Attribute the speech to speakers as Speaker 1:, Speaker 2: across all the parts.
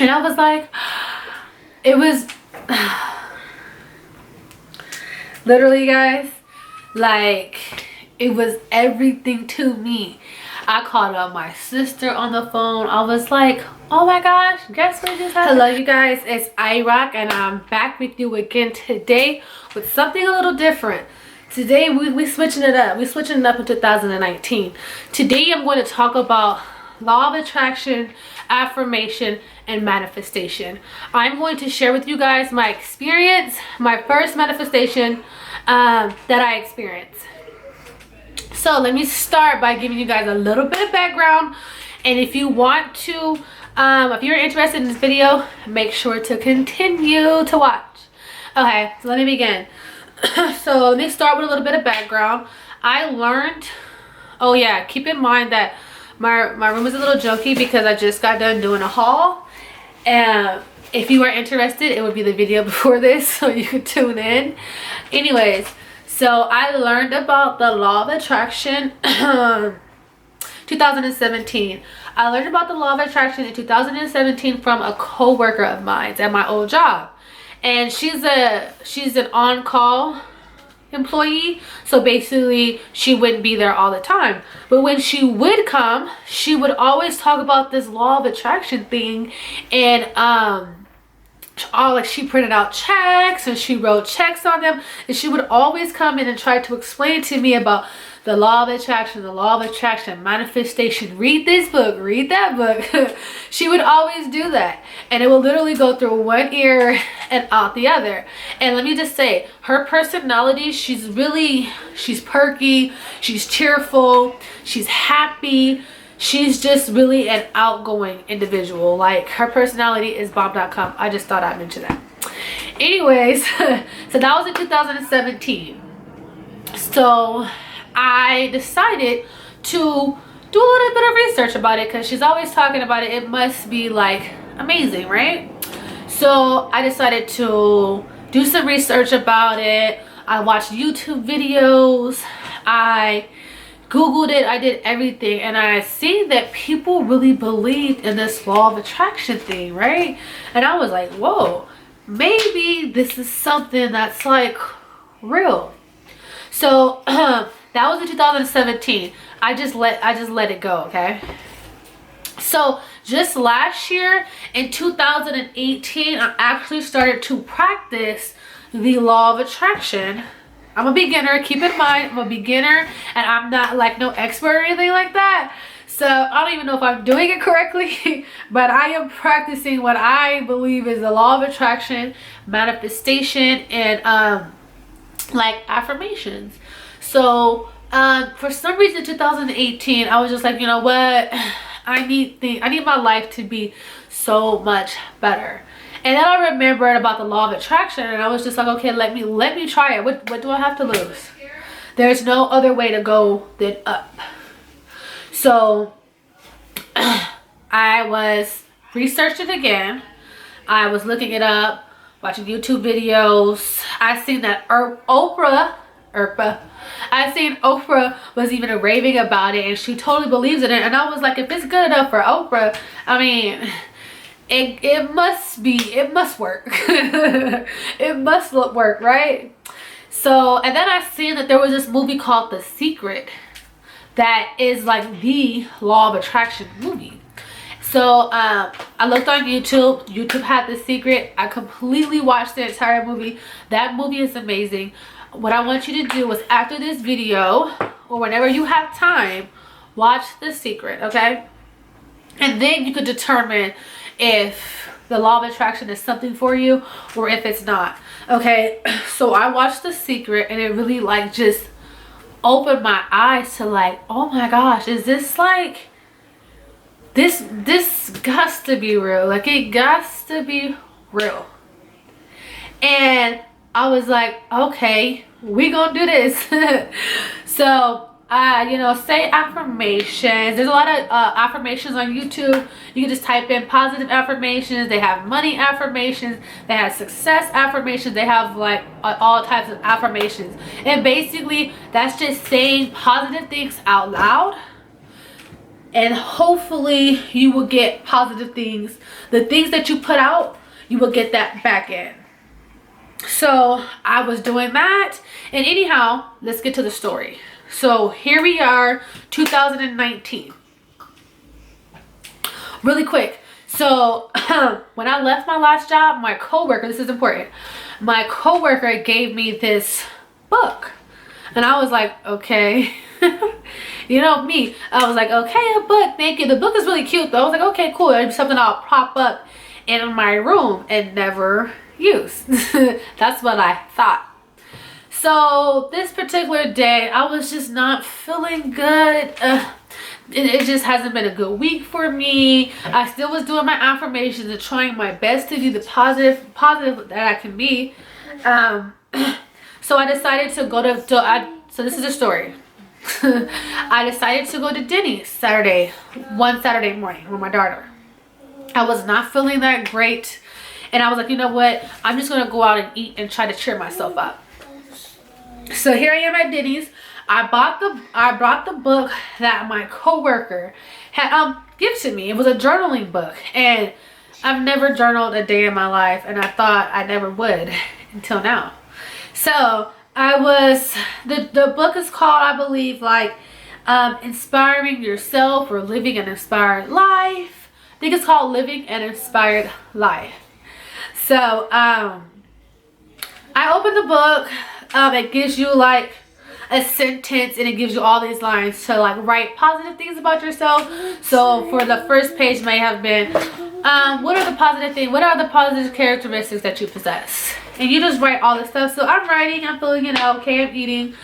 Speaker 1: And I was like, it was literally, guys, like, it was everything to me. I called up my sister on the phone. I was like, oh my gosh, guess what just happened? Hello, you guys, it's iRock, and I'm back with you again today with something a little different. Today we switching it up. We're switching it up in 2019. Today I'm going to talk about law of attraction, affirmation, and manifestation. I'm going to share with you guys my experience, my first manifestation that I experienced. So let me start by giving you guys a little bit of background, and if you want to, if you're interested in this video, make sure to continue to watch. Okay, so let me begin. So let me start with a little bit of background. I learned, oh yeah, keep in mind that my room is a little junky because I just got done doing a haul, and if you are interested, it would be the video before this, so you could tune in. Anyways, so I learned about the law of attraction 2017. I learned about the law of attraction in 2017 from a co-worker of mine at my old job. And she's an on-call employee, so basically she wouldn't be there all the time. But when she would come, she would always talk about this law of attraction thing, and like she printed out checks and she wrote checks on them, and she would always come in and try to explain to me about the law of attraction, manifestation. Read this book, read that book. She would always do that, and it will literally go through one ear and out the other. And let me just say, her personality, she's perky, she's cheerful, she's happy. She's just really an outgoing individual. Like, her personality is bomb.com. I just thought I'd mention that. Anyways, so that was in 2017. So I decided to do a little bit of research about it because she's always talking about it. It must be like amazing, right? So I decided to do some research about it. I watched YouTube videos. I Googled it. I did everything, and I see that people really believed in this law of attraction thing, right? And I was like, whoa, maybe this is something that's like real. So that was in 2017. I just let it go, okay? So just last year in 2018, I actually started to practice the law of attraction. I'm a beginner, keep in mind, I'm a beginner, and I'm not like no expert or anything like that. So I don't even know if I'm doing it correctly, but I am practicing what I believe is the law of attraction, manifestation, and like affirmations. So for some reason 2018, I was just like, you know what, I need my life to be so much better. And then I remembered about the law of attraction, and I was just like, okay, let me try it. What do I have to lose? There's no other way to go than up. So I was researching again. I was looking it up, watching YouTube videos. I seen that Oprah was even raving about it, and she totally believes in it. And I was like, if it's good enough for Oprah, I mean, it must work. It must work, right? So, and then I seen that there was this movie called The Secret that is like the law of attraction movie. So I looked on YouTube. YouTube had The Secret. I completely watched the entire movie. That movie is amazing. What I want you to do is, after this video, or whenever you have time, watch The Secret, okay? And then you could determine if the law of attraction is something for you or if it's not. Okay, so I watched The Secret, and it really like just opened my eyes to like, oh my gosh, is this like this gots to be real. Like, it gots to be real. And I was like, okay, we gonna do this. So you know, say affirmations. There's a lot of affirmations on YouTube. You can just type in positive affirmations. They have money affirmations, they have success affirmations, they have like all types of affirmations. And basically that's just saying positive things out loud and hopefully you will get positive things. The things that you put out, you will get that back in. So I was doing that, and anyhow, let's get to the story. So here we are, 2019. Really quick. So when I left my last job, my coworker, this is important, my coworker gave me this book, and I was like, okay. You know me, I was like, okay, a book, thank you. The book is really cute though. I was like, okay, cool. It's something I'll prop up in my room and never use. That's what I thought. So this particular day, I was just not feeling good. It just hasn't been a good week for me. I still was doing my affirmations and trying my best to be the positive that I can be. So I decided to go to so this is a story. I decided to go to Denny's one Saturday morning with my daughter. I was not feeling that great, and I was like, you know what, I'm just gonna go out and eat and try to cheer myself up. So here I am at Denny's. I brought the book that my coworker had gifted me. It was a journaling book, and I've never journaled a day in my life, and I thought I never would until now. So the book is called, I believe, like Inspiring Yourself or Living an Inspired Life. I think it's called Living an Inspired Life. So I opened the book. It gives you like a sentence, and it gives you all these lines to like write positive things about yourself. So for the first page may have been what are the positive things, what are the positive characteristics that you possess, and you just write all this stuff. So I'm writing, I'm feeling, okay, I'm eating.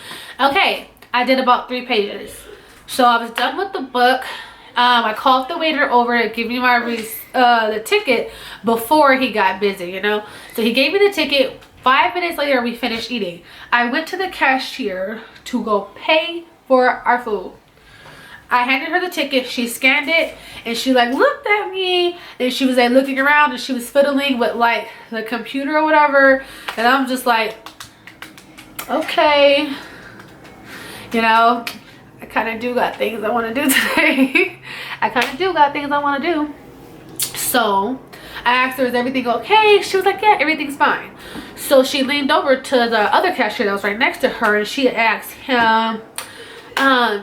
Speaker 1: Okay, I did about 3 pages. So I was done with the book. I called the waiter over to give me my the ticket before he got busy, So he gave me the ticket. 5 minutes later, we finished eating. I went to the cashier to go pay for our food. I handed her the ticket. She scanned it, and she like looked at me, and she was like looking around, and she was fiddling with like the computer or whatever. And I'm just like, okay, I kind of do got things I want to do today. I kind of do got things I want to do. So I asked her, is everything okay? She was like, yeah, everything's fine. So she leaned over to the other cashier that was right next to her, and she asked him,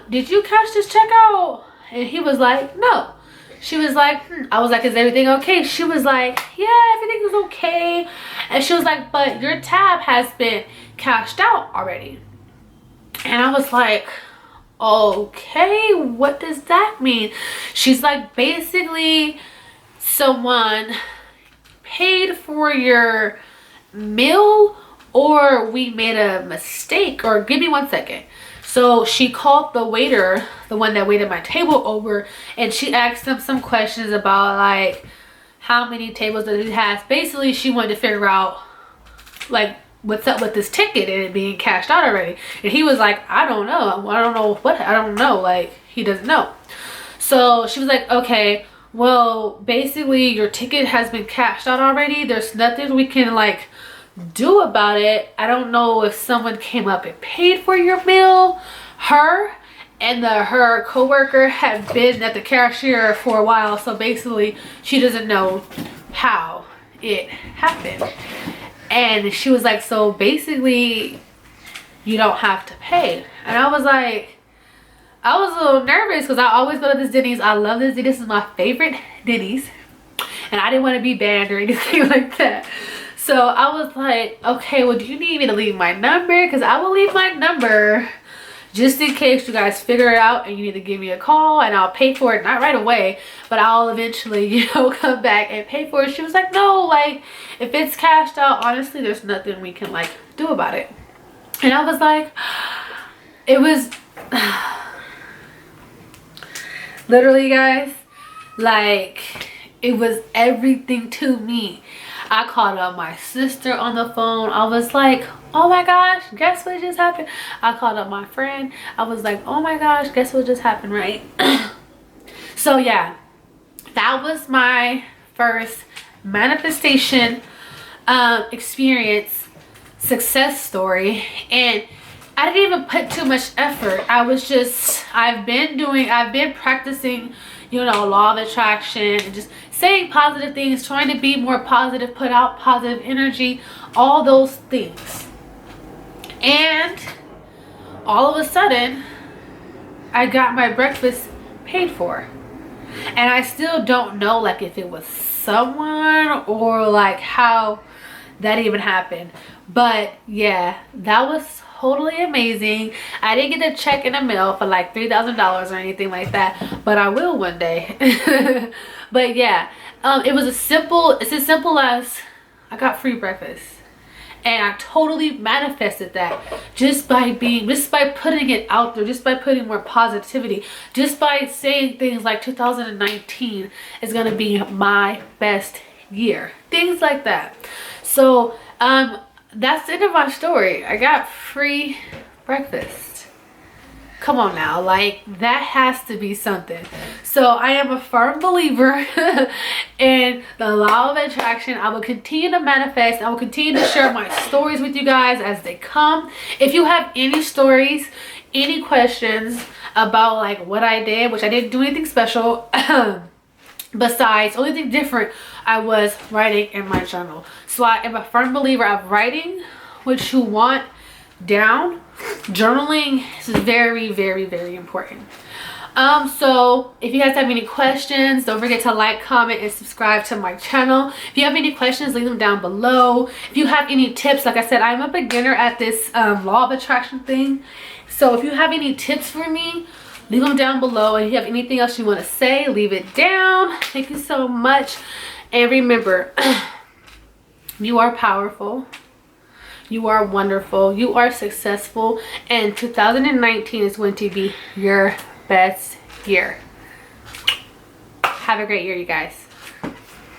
Speaker 1: did you cash this check out? And he was like, no. She was like, I was like, is everything okay? She was like, yeah, everything is okay. And she was like, but your tab has been cashed out already. And I was like, okay, what does that mean? She's like, basically someone paid for your meal, or we made a mistake, or give me 1 second. So she called the waiter, the one that waited my table, over, and she asked him some questions about like how many tables does he have. Basically she wanted to figure out like what's up with this ticket and it being cashed out already. And he was like, I don't know, like he doesn't know. So she was like, okay, well, basically your ticket has been cashed out already. There's nothing we can like do about it. I don't know if someone came up and paid for your meal. Her and her coworker had been at the cashier for a while, so basically she doesn't know how it happened. And she was like, so basically you don't have to pay. And I was like, I was a little nervous because I always go to this Denny's. I love this. This is my favorite Denny's, and I didn't want to be banned or anything like that. So I was like, okay, well, do you need me to leave my number? Because I will leave my number just in case you guys figure it out and you need to give me a call, and I'll pay for it. Not right away, but I'll eventually, come back and pay for it. She was like, no, like if it's cashed out, honestly, there's nothing we can like do about it. And I was like, it was literally, guys, like it was everything to me. I called up my sister on the phone. I was like, oh my gosh, guess what just happened? I called up my friend. I was like, oh my gosh, guess what just happened, right? So yeah, that was my first manifestation experience, success story. And I didn't even put too much effort. I've been practicing, you know, law of attraction and just saying positive things, trying to be more positive, put out positive energy, all those things. And all of a sudden, I got my breakfast paid for. And I still don't know, like, if it was someone or like how that even happened. But yeah, that was totally amazing. I didn't get a check in the mail for like $3,000 or anything like that, but I will one day. But yeah, it's as simple as I got free breakfast. And I totally manifested that just by putting it out there, just by putting more positivity, just by saying things like 2019 is going to be my best year, things like that. So that's the end of my story. I got free breakfast. Come on now, like, that has to be something. So I am a firm believer in the law of attraction. I will continue to manifest. I will continue to share my stories with you guys as they come. If you have any stories, any questions about like what I did, which I didn't do anything special besides, only thing different, I was writing in my journal. So I am a firm believer of writing what you want down. Journaling is very, very, very important. So if you guys have any questions, don't forget to like, comment, and subscribe to my channel. If you have any questions, leave them down below. If you have any tips, like I said, I'm a beginner at this law of attraction thing. So if you have any tips for me, leave them down below. And if you have anything else you want to say, leave it down. Thank you so much. And remember, you are powerful. You are wonderful. You are successful. And 2019 is going to be your best year. Have a great year, you guys.